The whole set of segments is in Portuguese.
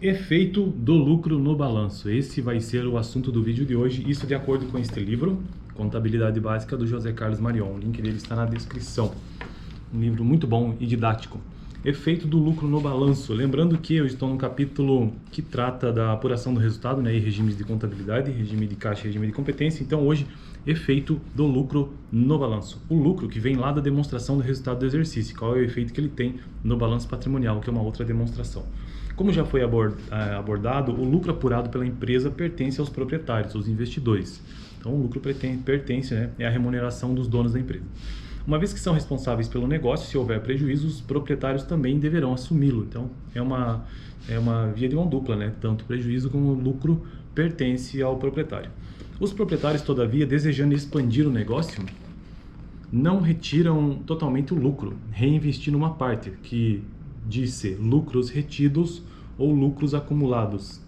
Efeito do lucro no balanço. Esse vai ser o assunto do vídeo de hoje, isso de acordo com este livro, Contabilidade Básica, do José Carlos Marion. O link dele está na descrição. Um livro muito bom e didático. Efeito do lucro no balanço. Lembrando que eu estou no capítulo que trata da apuração do resultado, né, e regimes de contabilidade, regime de caixa e regime de competência. Então hoje, efeito do lucro no balanço. O lucro que vem lá da demonstração do resultado do exercício. Qual é o efeito que ele tem no balanço patrimonial, que é uma outra demonstração. Como já foi abordado, o lucro apurado pela empresa pertence aos proprietários, aos investidores. Então o lucro pertence, né, é a remuneração dos donos da empresa. Uma vez que são responsáveis pelo negócio, se houver prejuízo, os proprietários também deverão assumi-lo. Então, é uma via de mão dupla, né? Tanto o prejuízo como o lucro pertence ao proprietário. Os proprietários, todavia, desejando expandir o negócio, não retiram totalmente o lucro, reinvestindo uma parte, que diz ser lucros retidos ou lucros acumulados.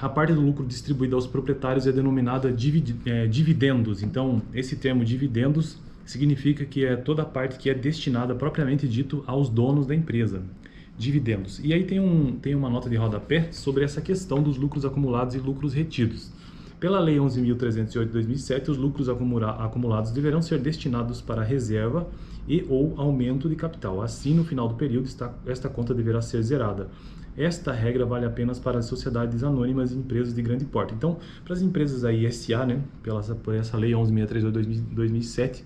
A parte do lucro distribuída aos proprietários é denominada dividendos. Então, esse termo dividendos significa que é toda a parte que é destinada, propriamente dito, aos donos da empresa. Dividendos. E aí tem uma nota de rodapé sobre essa questão dos lucros acumulados e lucros retidos. Pela Lei 11.308 de 2007, os lucros acumulados deverão ser destinados para reserva e ou aumento de capital. Assim, no final do período, esta conta deverá ser zerada. Esta regra vale apenas para as sociedades anônimas e empresas de grande porte. Então, para as empresas aí SA, né, por essa Lei 11.638 de 2007,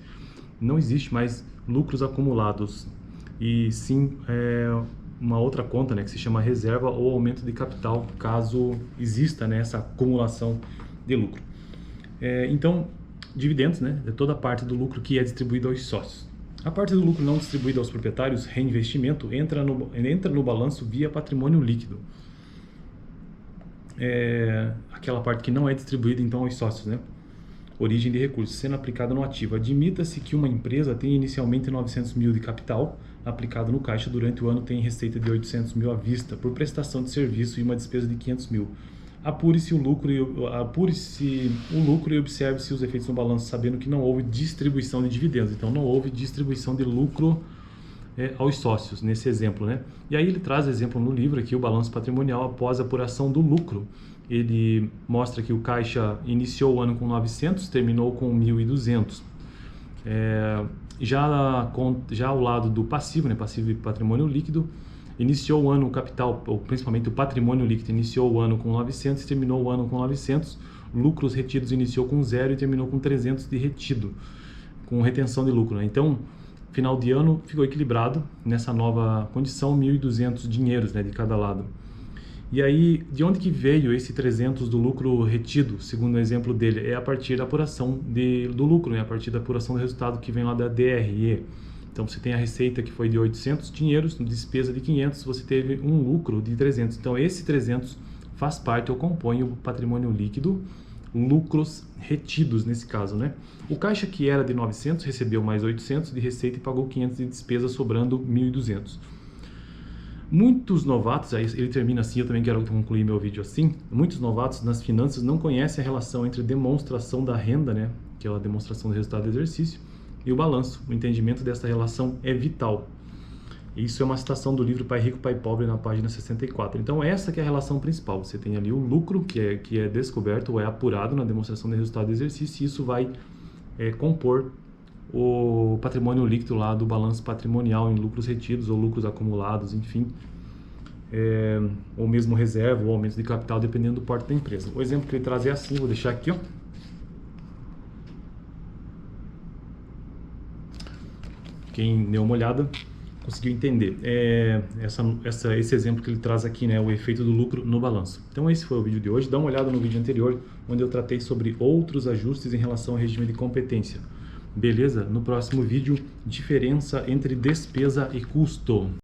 não existe mais lucros acumulados. E sim, uma outra conta, né, que se chama reserva ou aumento de capital, caso exista, né, essa acumulação de lucro. Então, dividendos, né, é toda a parte do lucro que é distribuído aos sócios. A parte do lucro não distribuído aos proprietários, reinvestimento, entra no balanço via patrimônio líquido. Aquela parte que não é distribuída então aos sócios, né? Origem de recursos, sendo aplicada no ativo. Admita-se que uma empresa tem inicialmente 900 mil de capital aplicado no caixa, durante o ano tem receita de 800 mil à vista por prestação de serviço e uma despesa de 500 mil. Apure-se o lucro e observe-se os efeitos no balanço, sabendo que não houve distribuição de dividendos. Então, não houve distribuição de lucro aos sócios, nesse exemplo, né? E aí ele traz exemplo no livro aqui, o balanço patrimonial após a apuração do lucro. Ele mostra que o caixa iniciou o ano com 900, terminou com 1.200. Já ao lado do passivo, né, passivo e patrimônio líquido, iniciou o ano o capital, ou principalmente o patrimônio líquido, iniciou o ano com 900 e terminou o ano com 900. Lucros retidos iniciou com 0 e terminou com 300 de retido, com retenção de lucro, né? Então, final de ano ficou equilibrado nessa nova condição, 1.200 dinheiros, né, de cada lado. E aí, de onde que veio esse 300 do lucro retido, segundo o exemplo dele? É a partir da apuração do lucro, né? A partir da apuração do resultado que vem lá da DRE. Então, você tem a receita que foi de 800 dinheiros, despesa de 500, você teve um lucro de 300. Então, esse 300 faz parte ou compõe o patrimônio líquido, lucros retidos nesse caso, né? O caixa que era de 900 recebeu mais 800 de receita e pagou 500 de despesa, sobrando 1.200. Muitos novatos, aí ele termina assim, eu também quero concluir meu vídeo assim, muitos novatos nas finanças não conhecem a relação entre demonstração da renda, né, que é a demonstração do resultado do exercício, e o balanço. O entendimento dessa relação é vital. Isso é uma citação do livro Pai Rico, Pai Pobre, na página 64. Então, essa que é a relação principal. Você tem ali o lucro, que é descoberto ou é apurado na demonstração do resultado do exercício, e isso vai compor o patrimônio líquido lá do balanço patrimonial em lucros retidos ou lucros acumulados, enfim, ou mesmo reserva ou aumento de capital, dependendo do porte da empresa. O exemplo que ele traz é assim, vou deixar aqui, ó. Quem deu uma olhada conseguiu entender. Esse exemplo que ele traz aqui, né, o efeito do lucro no balanço. Então esse foi o vídeo de hoje. Dá uma olhada no vídeo anterior, onde eu tratei sobre outros ajustes em relação ao regime de competência. Beleza? No próximo vídeo, diferença entre despesa e custo.